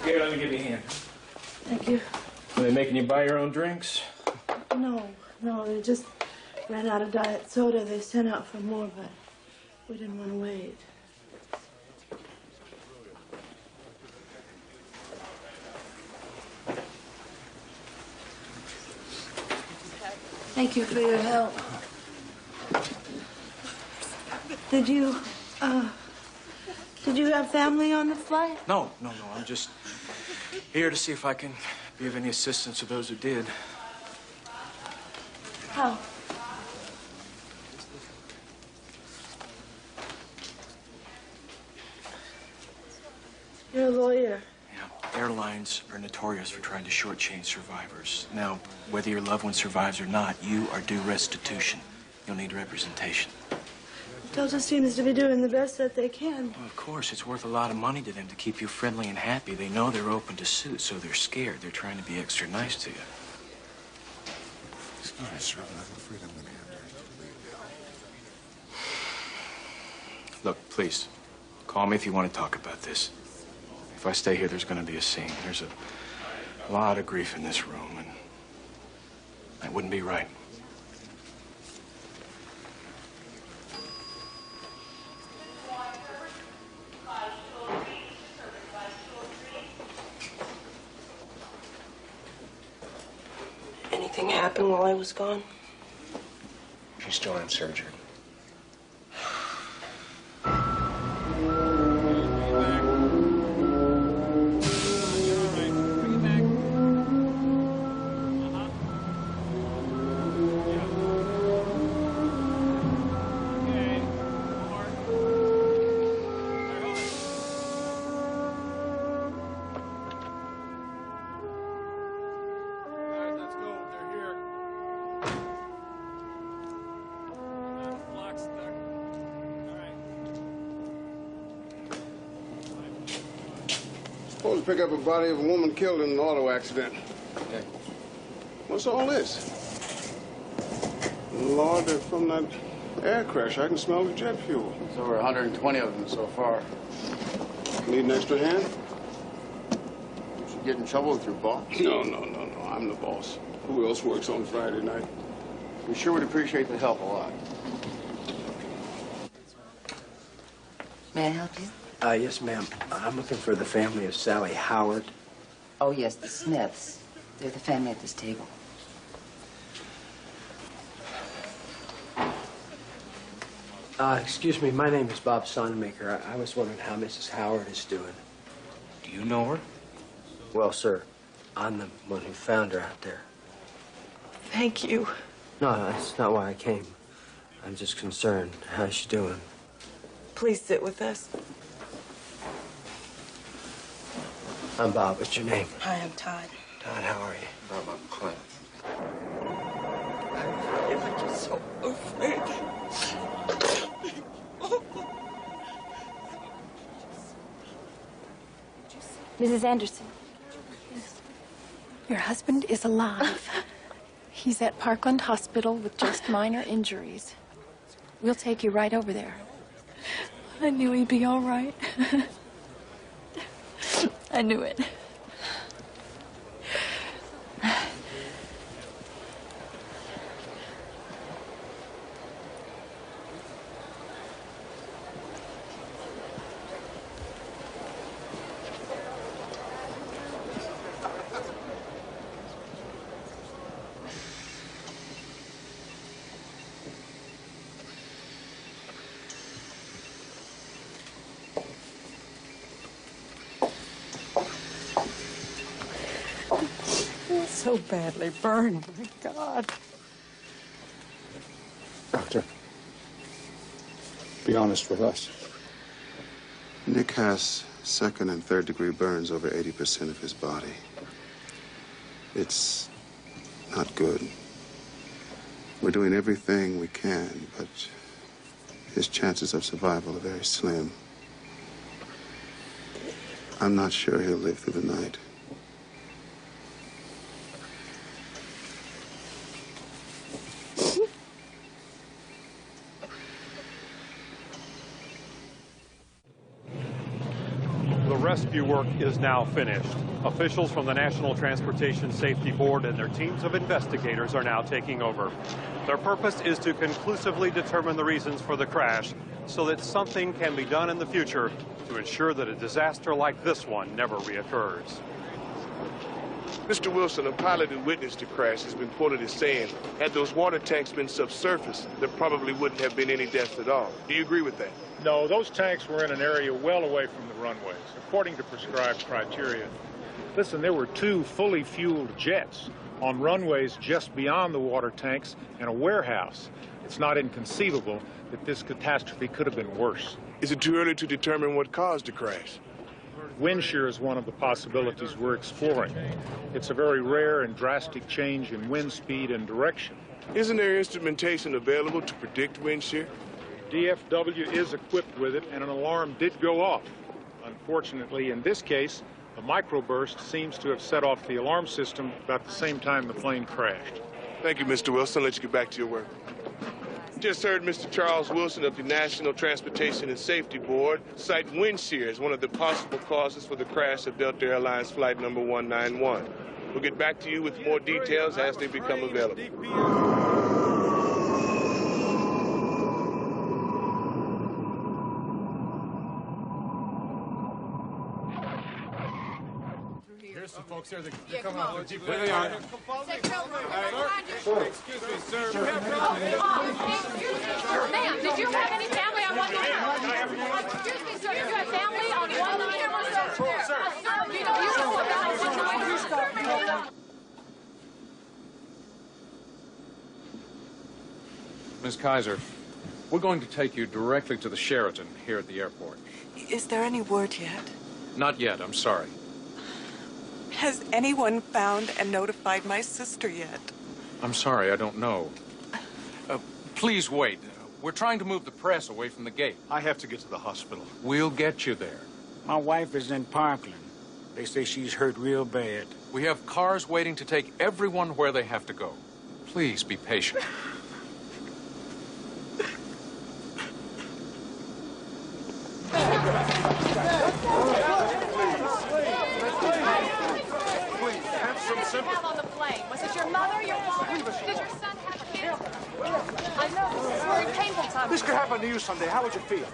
Here, let me give you a hand. Thank you. Are they making you buy your own drinks? No, they just ran out of diet soda. They sent out for more, but we didn't want to wait. Thank you for your help. Did you have family on the flight? No. I'm just here to see if I can be of any assistance to those who did. How? You're a lawyer. Yeah, airlines are notorious for trying to shortchange survivors. Now, whether your loved one survives or not, you are due restitution. You'll need representation. Delta seems to be doing the best that they can. Well, of course, it's worth a lot of money to them to keep you friendly and happy. They know they're open to suit, so they're scared. They're trying to be extra nice to you. Excuse me, sir, but I'm afraid I'm going to have to leave. Look, please, call me if you want to talk about this. If I stay here, there's going to be a scene. There's a lot of grief in this room, and that wouldn't be right. Anything happened while I was gone? She's still in surgery. Supposed to pick up a body of a woman killed in an auto accident. Okay. What's all this? Lord, they're from that air crash. I can smell the jet fuel. There's over 120 of them so far. Need an extra hand? You should get in trouble with your boss. No. I'm the boss. Who else works on Friday night? We sure would appreciate the help a lot. May I help you? Yes, ma'am. I'm looking for the family of Sally Howard. Oh, yes, the Smiths. They're the family at this table. Excuse me, my name is Bob Sonmaker. I was wondering how Mrs. Howard is doing. Do you know her? Well, sir, I'm the one who found her out there. Thank you. No, that's not why I came. I'm just concerned. How's she doing? Please sit with us. I'm Bob. What's your name? Hi, I'm Todd. Todd, how are you? Bob, I'm Clint. I'm just so afraid. Mrs. Anderson. Your husband is alive. He's at Parkland Hospital with just minor injuries. We'll take you right over there. I knew he'd be all right. I knew it. So badly burned, my God. Doctor, be honest with us. Nick has second and third degree burns over 80% of his body. It's not good. We're doing everything we can, but his chances of survival are very slim. I'm not sure he'll live through the night. Rescue work is now finished. Officials from the National Transportation Safety Board and their teams of investigators are now taking over. Their purpose is to conclusively determine the reasons for the crash so that something can be done in the future to ensure that a disaster like this one never reoccurs. Mr. Wilson, a pilot who witnessed the crash, has been quoted as saying, had those water tanks been subsurface, there probably wouldn't have been any deaths at all. Do you agree with that? No, those tanks were in an area well away from the runways, according to prescribed criteria. Listen, there were 2 fully fueled jets on runways just beyond the water tanks and a warehouse. It's not inconceivable that this catastrophe could have been worse. Is it too early to determine what caused the crash? Wind shear is one of the possibilities we're exploring. It's a very rare and drastic change in wind speed and direction. Isn't there instrumentation available to predict wind shear? DFW is equipped with it, and an alarm did go off. Unfortunately, in this case, a microburst seems to have set off the alarm system about the same time the plane crashed. Thank you, Mr. Wilson. I'll let you get back to your work. Just heard Mr. Charles Wilson of the National Transportation and Safety Board cite wind shear as one of the possible causes for the crash of Delta Airlines Flight number 191. We'll get back to you with more details as they become available. Here's some folks here. They're coming out. Where they are. Excuse me, sir. Ma'am, did you have any family on 191? Excuse me, sir. Did you have family on 191? Sir. Do you know about the situation? Miss Kaiser, we're going to take you directly to the Sheraton here at the airport. Is there any word yet? Not yet, I'm sorry. Has anyone found and notified my sister yet? I'm sorry, I don't know. Please wait. We're trying to move the press away from the gate. I have to get to the hospital. We'll get you there. My wife is in Parkland. They say she's hurt real bad. We have cars waiting to take everyone where they have to go. Please be patient. On the plane. Was it your mother, your father? Did your son have cancer? I know. This is very painful time. This could happen to you someday. How would you feel?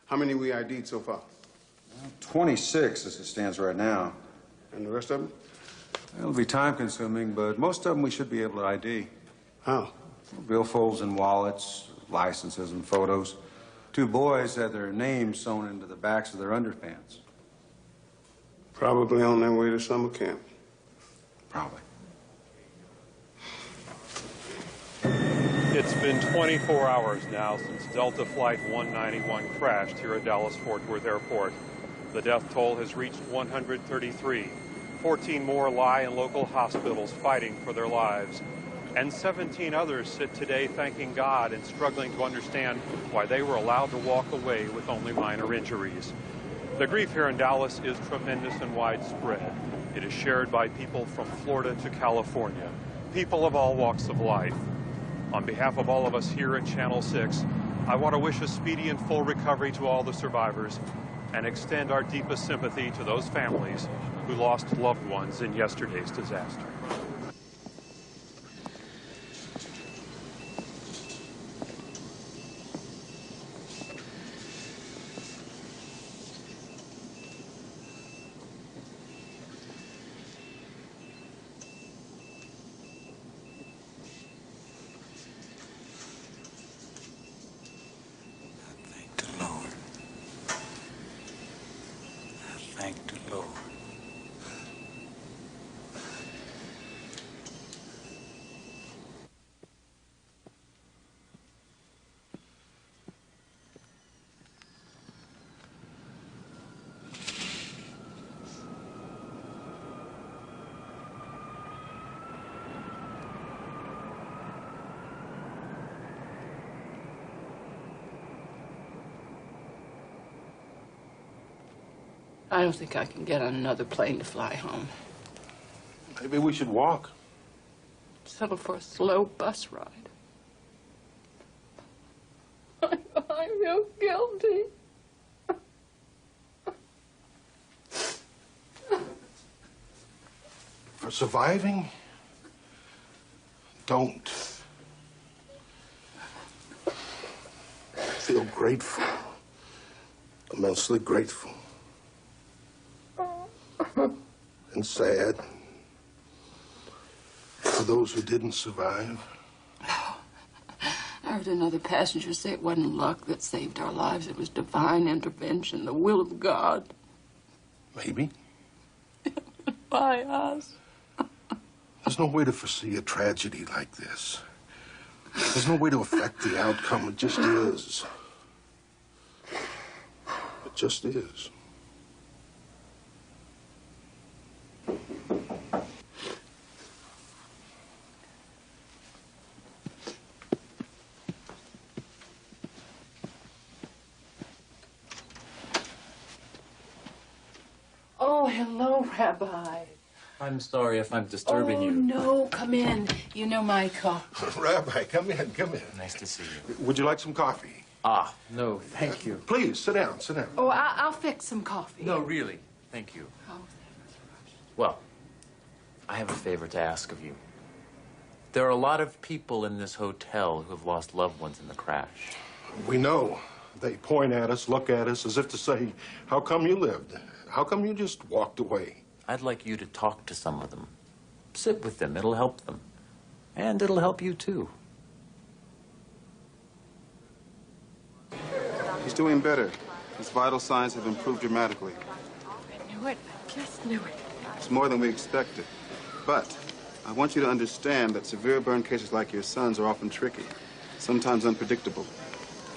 How many we ID'd so far? 26 as it stands right now. And the rest of them? It'll be time-consuming, but most of them we should be able to ID. How? Billfolds and wallets, licenses and photos. 2 boys had their names sewn into the backs of their underpants. Probably on their way to summer camp. Probably. It's been 24 hours now since Delta Flight 191 crashed here at Dallas-Fort Worth Airport. The death toll has reached 133. 14 more lie in local hospitals fighting for their lives. And 17 others sit today thanking God and struggling to understand why they were allowed to walk away with only minor injuries. The grief here in Dallas is tremendous and widespread. It is shared by people from Florida to California, people of all walks of life. On behalf of all of us here at Channel 6, I want to wish a speedy and full recovery to all the survivors and extend our deepest sympathy to those families who lost loved ones in yesterday's disaster. Thank the Lord. I don't think I can get on another plane to fly home. Maybe we should walk. Settle for a slow bus ride. I feel guilty. For surviving? Don't. Feel grateful. Immensely grateful. And sad for those who didn't survive. I heard another passenger say it wasn't luck that saved our lives. It was divine intervention, the will of God. Maybe. By us. There's no way to foresee a tragedy like this. There's no way to affect the outcome. It just is. It just is. Oh, hello, Rabbi. I'm sorry if I'm disturbing you. Oh, no, come in. You know Michael. Rabbi, come in, come in. Nice to see you. Would you like some coffee? Ah, no, thank you. Please, sit down, sit down. Oh, I'll fix some coffee. No, really, thank you. Oh. Well, I have a favor to ask of you. There are a lot of people in this hotel who have lost loved ones in the crash. We know. They point at us, look at us, as if to say, how come you lived? How come you just walked away? I'd like you to talk to some of them. Sit with them. It'll help them. And it'll help you, too. He's doing better. His vital signs have improved dramatically. I knew it. I just knew it. It's more than we expected. But I want you to understand that severe burn cases like your son's are often tricky, sometimes unpredictable.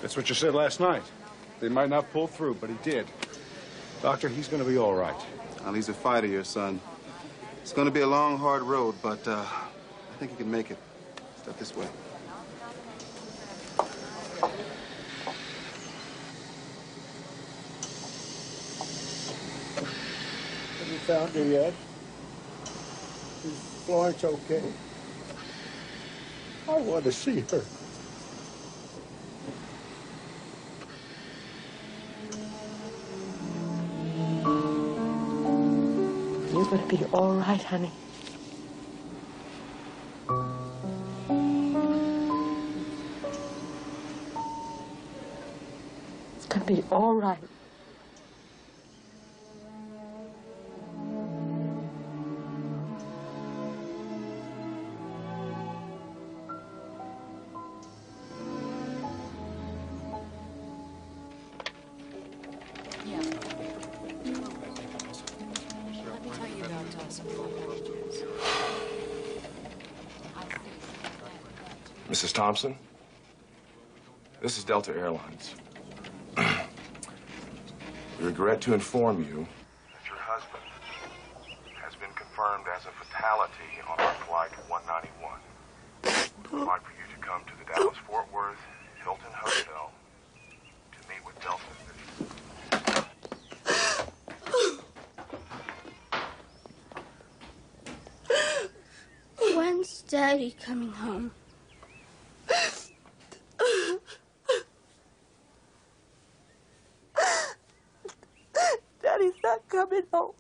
That's what you said last night. They might not pull through, but he did. Doctor, he's going to be all right. Well, he's a fighter, your son. It's going to be a long, hard road, but I think he can make it. Step this way. Have you found her yet? Is Florence okay? I want to see her. You're going to be all right, honey. It's going to be all right. Mrs. Thompson, this is Delta Airlines. We regret to inform you that your husband has been confirmed as a fatality on our flight 191. We'd like for you to come to the Dallas-Fort Worth Hilton Hotel to meet with Delta. When's Daddy coming home? Daddy's not coming home.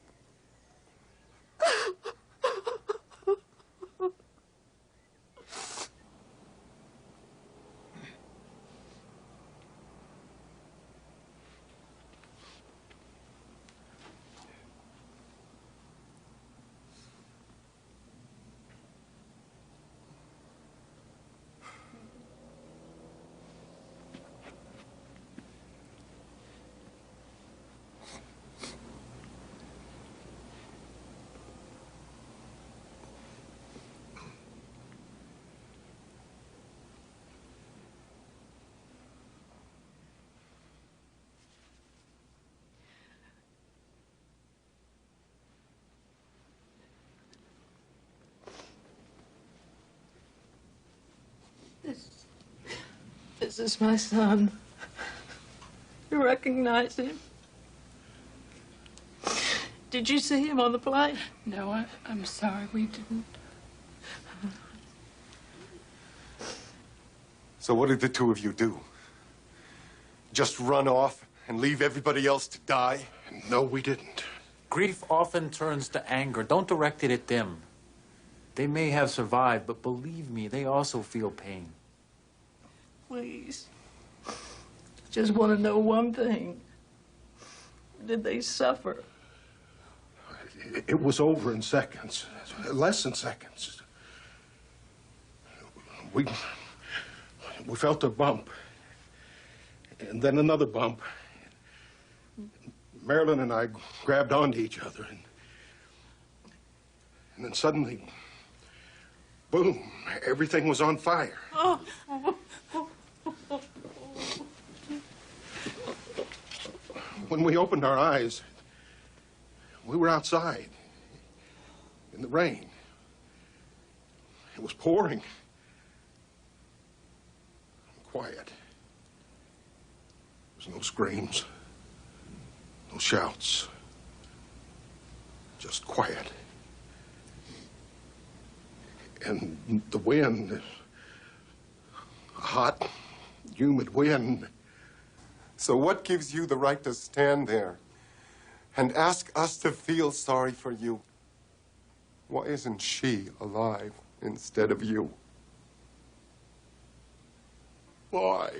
This is my son. You recognize him? Did you see him on the plane? No, I'm sorry, we didn't. So what did the two of you do? Just run off and leave everybody else to die? No, we didn't. Grief often turns to anger. Don't direct it at them. They may have survived, but believe me, they also feel pain. Please. Just want to know one thing. Did they suffer? It was over in seconds. Less than seconds. We felt a bump. And then another bump. Marilyn and I grabbed onto each other. And then suddenly, boom, everything was on fire. Oh. When we opened our eyes, we were outside in the rain. It was pouring. Quiet. There was no screams, no shouts, just quiet. And the wind, a hot, humid wind. So what gives you the right to stand there and ask us to feel sorry for you? Why isn't she alive instead of you? Why?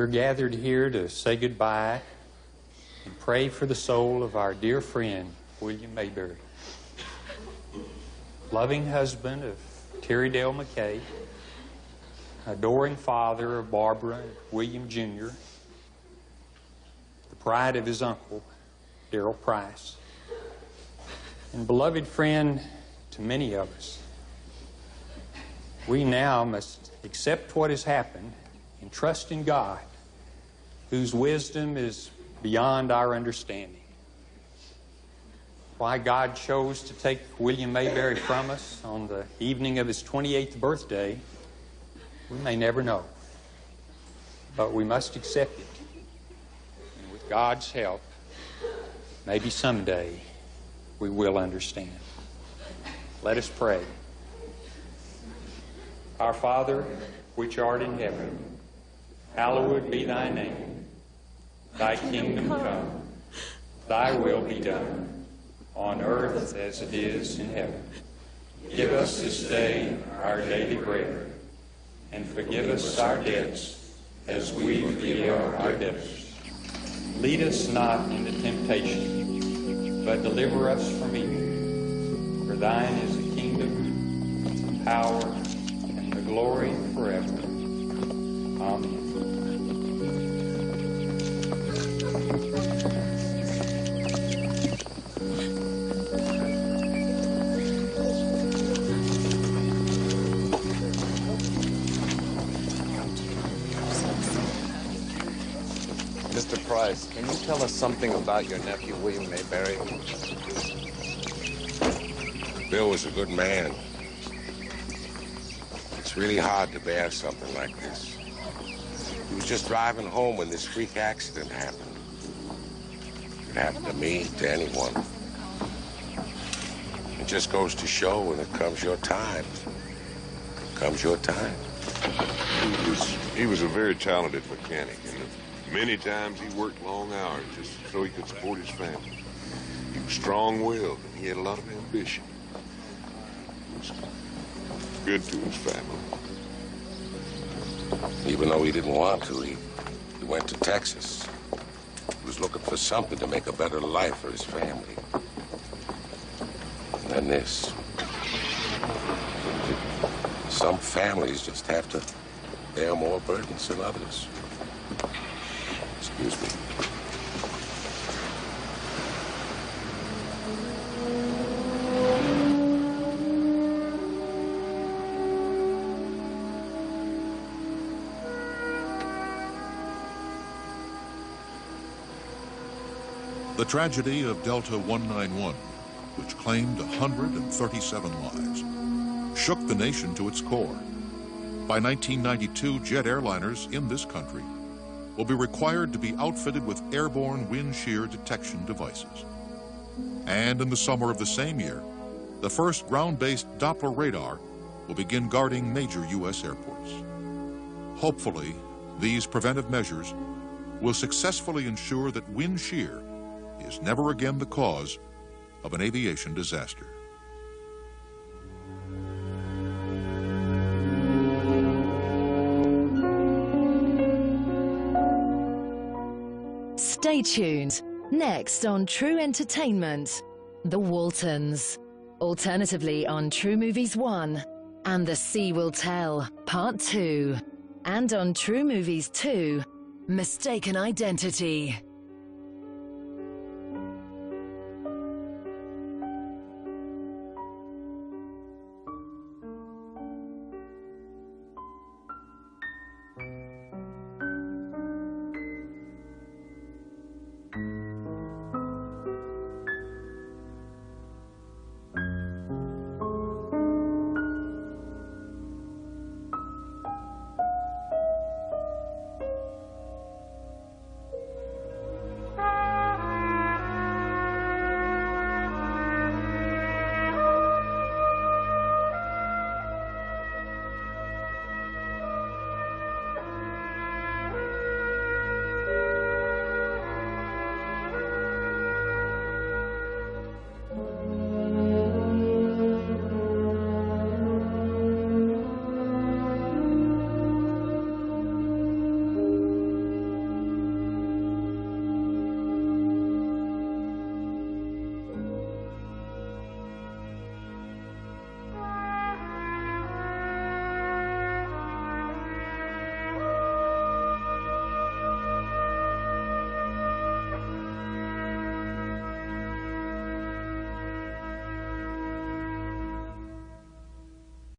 We're gathered here to say goodbye and pray for the soul of our dear friend, William Mayberry, loving husband of Terry Dale McKay, adoring father of Barbara and William Jr., the pride of his uncle, Darrell Price, and beloved friend to many of us. We now must accept what has happened and trust in God, whose wisdom is beyond our understanding. Why God chose to take William Mayberry from us on the evening of his 28th birthday, we may never know. But we must accept it. And with God's help, maybe someday we will understand. Let us pray. Our Father, which art in heaven, hallowed be thy name. Thy kingdom come, thy will be done, on earth as it is in heaven. Give us this day our daily bread, and forgive us our debts as we forgive our debtors. Lead us not into temptation, but deliver us from evil. For thine is the kingdom, the power, and the glory forever. Amen. Mr. Price, can you tell us something about your nephew, William Mayberry? Bill was a good man. It's really hard to bear something like this. He was just driving home when this freak accident happened. It happened to me, to anyone. It just goes to show when it comes your time. It comes your time. He was a very talented mechanic, and many times he worked long hours just so he could support his family. He was strong-willed, and he had a lot of ambition. He was good to his family. Even though he didn't want to, he went to Texas. He was looking for something to make a better life for his family. And then this. Some families just have to bear more burdens than others. Excuse me. The tragedy of Delta 191, which claimed 137 lives, shook the nation to its core. By 1992, jet airliners in this country will be required to be outfitted with airborne wind-shear detection devices. And in the summer of the same year, the first ground-based Doppler radar will begin guarding major U.S. airports. Hopefully, these preventive measures will successfully ensure that wind shear is never again the cause of an aviation disaster. Stay tuned. Next on True Entertainment, The Waltons. Alternatively on True Movies 1 and The Sea Will Tell, Part 2. And on True Movies 2, Mistaken Identity.